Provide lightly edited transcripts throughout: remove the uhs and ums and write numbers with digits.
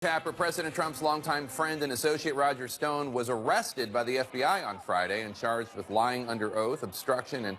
Tapper, President Trump's longtime friend and associate Roger Stone was arrested by the FBI on Friday and charged with lying under oath, obstruction, and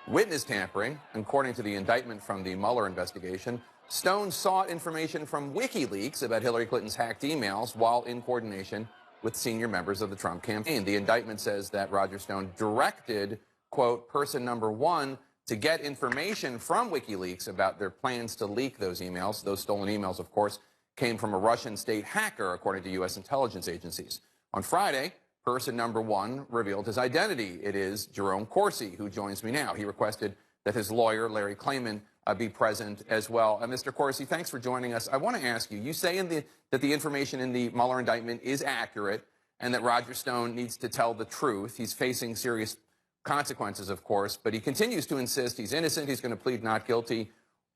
witness tampering. According to the indictment from the Mueller investigation, Stone sought information from WikiLeaks about Hillary Clinton's hacked emails while in coordination with senior members of the Trump campaign. The indictment says that Roger Stone directed, quote, person number one to get information from WikiLeaks about their plans to leak those emails. Those stolen emails, of course, came from a Russian state hacker, according to U.S. intelligence agencies. On Friday, person number one revealed his identity. It is Jerome Corsi, who joins me now. He requested that his lawyer, Larry Klayman, be present as well. Mr. Corsi, thanks for joining us. I want to ask you, you say that the information in the Mueller indictment is accurate and that Roger Stone needs to tell the truth. He's facing serious consequences, of course, but he continues to insist he's innocent, he's going to plead not guilty.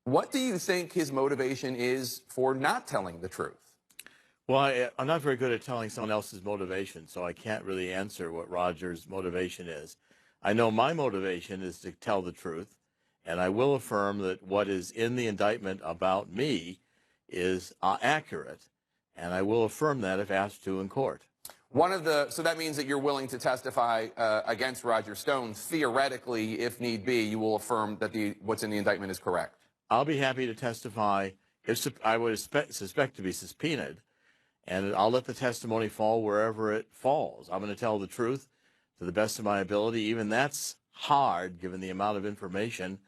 What do you think his motivation is for not telling the truth? Well, I'm not very good at telling someone else's motivation, so I can't really answer what Roger's motivation is. I know my motivation is to tell the truth, and I will affirm that what is in the indictment about me is accurate, and I will affirm that if asked to in court. So that means that you're willing to testify against Roger Stone. Theoretically, if need be, you will affirm that what's in the indictment is correct. I'll be happy to testify if I would suspect to be subpoenaed, and I'll let the testimony fall wherever it falls. I'm going to tell the truth to the best of my ability. Even that's hard, given the amount of information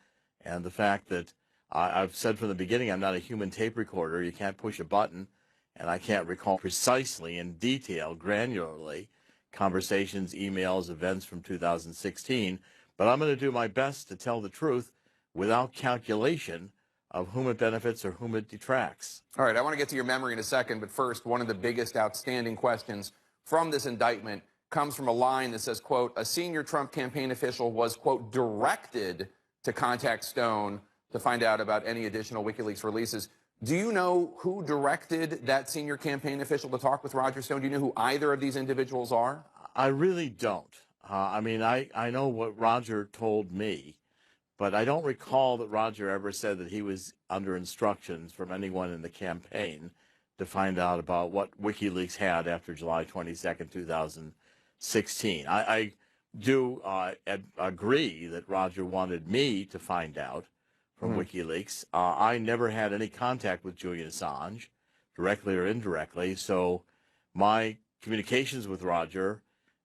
and the fact that I've said from the beginning I'm not a human tape recorder. You can't push a button, and I can't recall precisely in detail, granularly, conversations, emails, events from 2016. But I'm going to do my best to tell the truth without calculation of whom it benefits or whom it detracts. All right, I want to get to your memory in a second, but first, one of the biggest outstanding questions from this indictment comes from a line that says, quote, a senior Trump campaign official was, quote, directed to contact Stone to find out about any additional WikiLeaks releases. Do you know who directed that senior campaign official to talk with Roger Stone? Do you know who either of these individuals are? I really don't. I mean, I know what Roger told me, but I don't recall that Roger ever said that he was under instructions from anyone in the campaign to find out about what WikiLeaks had after July 22nd, 2016. I do agree that Roger wanted me to find out from WikiLeaks. I never had any contact with Julian Assange, directly or indirectly, so my communications with Roger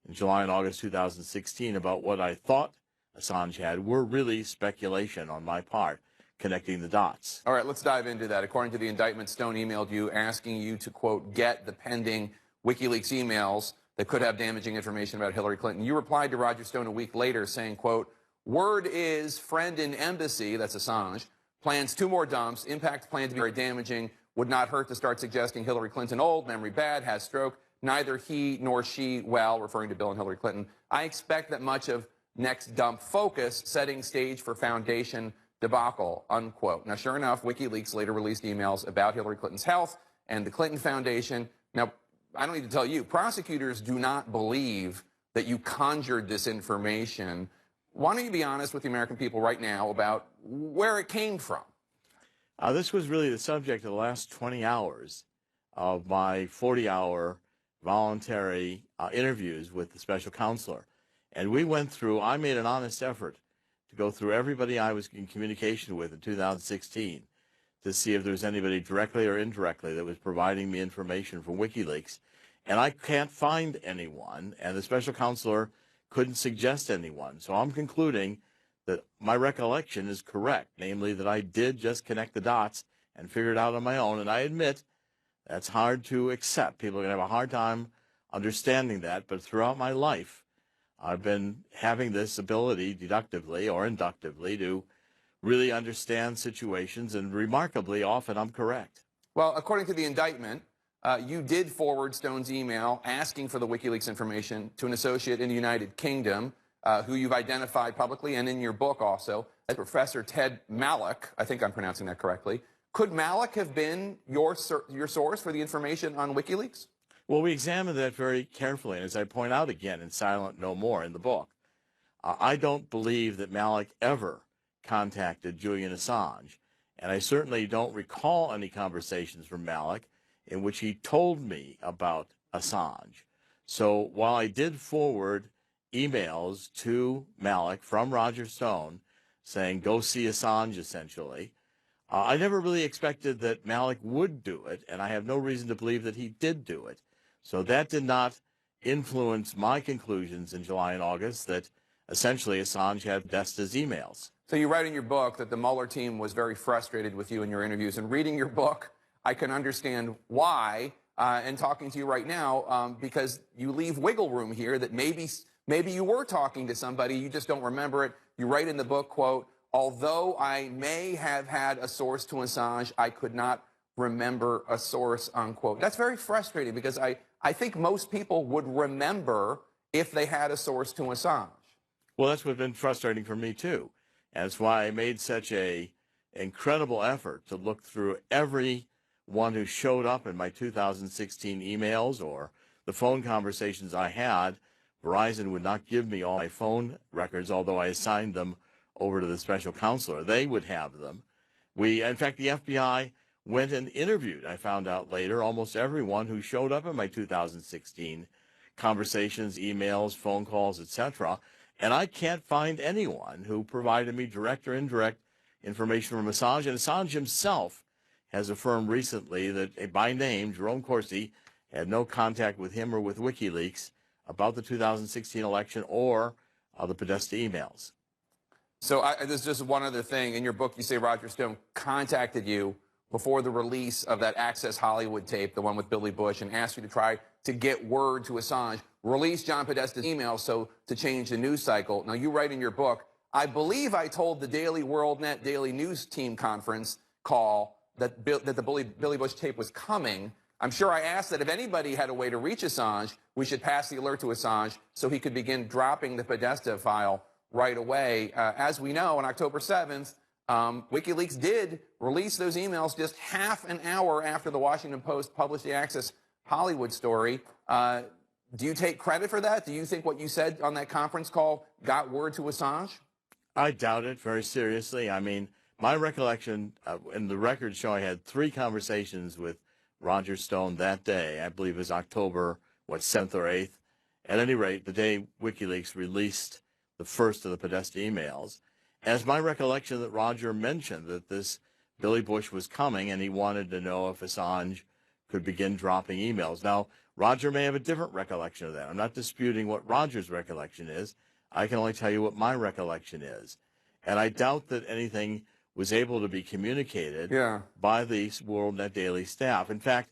in July and August 2016 about what I thought Assange had were really speculation on my part, connecting the dots. All right, let's dive into that. According to the indictment, Stone emailed you asking you to, quote, get the pending WikiLeaks emails that could have damaging information about Hillary Clinton. You replied to Roger Stone a week later saying, quote, word is friend in embassy, that's Assange, plans 2 more dumps, impact plan to be very damaging, would not hurt to start suggesting Hillary Clinton old, memory bad, has stroke, neither he nor she well, referring to Bill and Hillary Clinton. I expect that much of next dump focus, setting stage for foundation debacle, unquote. Now, sure enough, WikiLeaks later released emails about Hillary Clinton's health and the Clinton Foundation. Now, I don't need to tell you, prosecutors do not believe that you conjured this information. Why don't you be honest with the American people right now about where it came from? This was really the subject of the last 20 hours of my 40-hour voluntary interviews with the special counselor. And we went through, I made an honest effort to go through everybody I was in communication with in 2016 to see if there was anybody directly or indirectly that was providing me information from WikiLeaks. And I can't find anyone, and the special counselor couldn't suggest anyone. So I'm concluding that my recollection is correct, namely that I did just connect the dots and figure it out on my own. And I admit that's hard to accept. People are going to have a hard time understanding that, but throughout my life, I've been having this ability, deductively or inductively, to really understand situations, and remarkably often I'm correct. Well, according to the indictment, you did forward Stone's email asking for the WikiLeaks information to an associate in the United Kingdom, who you've identified publicly and in your book also, as Professor Ted Malloch. I think I'm pronouncing that correctly. Could Malloch have been your source for the information on WikiLeaks? Well, we examined that very carefully, and as I point out again in Silent No More in the book, I don't believe that Malloch ever contacted Julian Assange, and I certainly don't recall any conversations from Malloch in which he told me about Assange. So while I did forward emails to Malik from Roger Stone saying, go see Assange, essentially, I never really expected that Malik would do it, and I have no reason to believe that he did do it. So that did not influence my conclusions in July and August that essentially Assange had Podesta's emails. So you write in your book that the Mueller team was very frustrated with you in your interviews. And reading your book, I can understand why, and talking to you right now, because you leave wiggle room here that maybe you were talking to somebody, you just don't remember it. You write in the book, quote, although I may have had a source to Assange, I could not remember a source, unquote. That's very frustrating because I think most people would remember if they had a source to Assange. Well, that's what's been frustrating for me, too. And that's why I made such a incredible effort to look through every one who showed up in my 2016 emails or the phone conversations I had. Verizon would not give me all my phone records, although I assigned them over to the special counselor. They would have them. In fact, the FBI went and interviewed, I found out later, almost everyone who showed up in my 2016 conversations, emails, phone calls, etc. And I can't find anyone who provided me direct or indirect information from Assange. And Assange himself has affirmed recently that, by name, Jerome Corsi had no contact with him or with WikiLeaks about the 2016 election or the Podesta emails. So there's just one other thing. In your book, you say Roger Stone contacted you before the release of that Access Hollywood tape, the one with Billy Bush, and asked you to try to get word to Assange, release John Podesta's email to change the news cycle. Now, you write in your book, I believe I told the Daily WorldNet Daily News Team conference call that the Billy Bush tape was coming. I'm sure I asked that if anybody had a way to reach Assange, we should pass the alert to Assange so he could begin dropping the Podesta file right away. As we know, on October 7th, WikiLeaks did release those emails just half an hour after the Washington Post published the Access Hollywood story. Do you take credit for that? Do you think what you said on that conference call got word to Assange? I doubt it very seriously. I mean, my recollection, and the records show I had 3 conversations with Roger Stone that day. I believe it was October, 7th or 8th. At any rate, the day WikiLeaks released the first of the Podesta emails. As my recollection that Roger mentioned that this Billy Bush was coming and he wanted to know if Assange could begin dropping emails. Now, Roger may have a different recollection of that. I'm not disputing what Roger's recollection is. I can only tell you what my recollection is. And I doubt that anything was able to be communicated by the WorldNet Daily staff. In fact,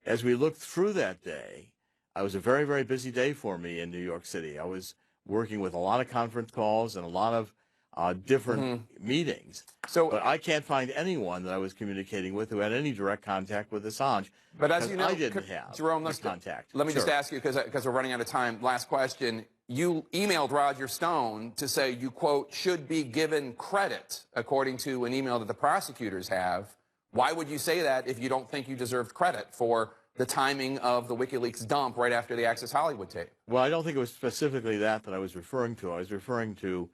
as we looked through that day, it was a very, very busy day for me in New York City. I was working with a lot of conference calls and a lot of different meetings. But I can't find anyone that I was communicating with who had any direct contact with Assange. But as you know, I didn't have Jerome, contact. Let me just ask you, because we're running out of time. Last question. You emailed Roger Stone to say you, quote, should be given credit, according to an email that the prosecutors have. Why would you say that if you don't think you deserved credit for the timing of the WikiLeaks dump right after the Access Hollywood tape? Well, I don't think it was specifically that I was referring to. I was referring to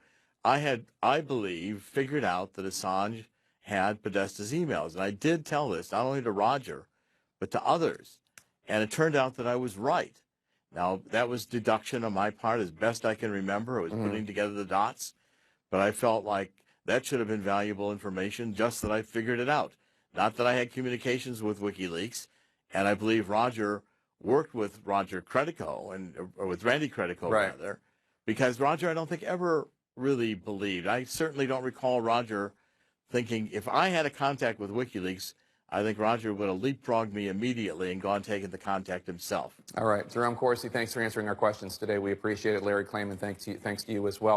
I believe, figured out that Assange had Podesta's emails. And I did tell this not only to Roger, but to others. And it turned out that I was right. Now, that was deduction on my part as best I can remember. I was putting together the dots. But I felt like that should have been valuable information, just that I figured it out. Not that I had communications with WikiLeaks. And I believe Roger worked with Roger Credico, or with Randy Credico, rather, because Roger, I don't think, ever really believed. I certainly don't recall Roger thinking, if I had a contact with WikiLeaks, I think Roger would have leapfrogged me immediately and gone taken the contact himself. All right. Jerome Corsi, thanks for answering our questions today. We appreciate it. Larry Klayman, thanks to you as well.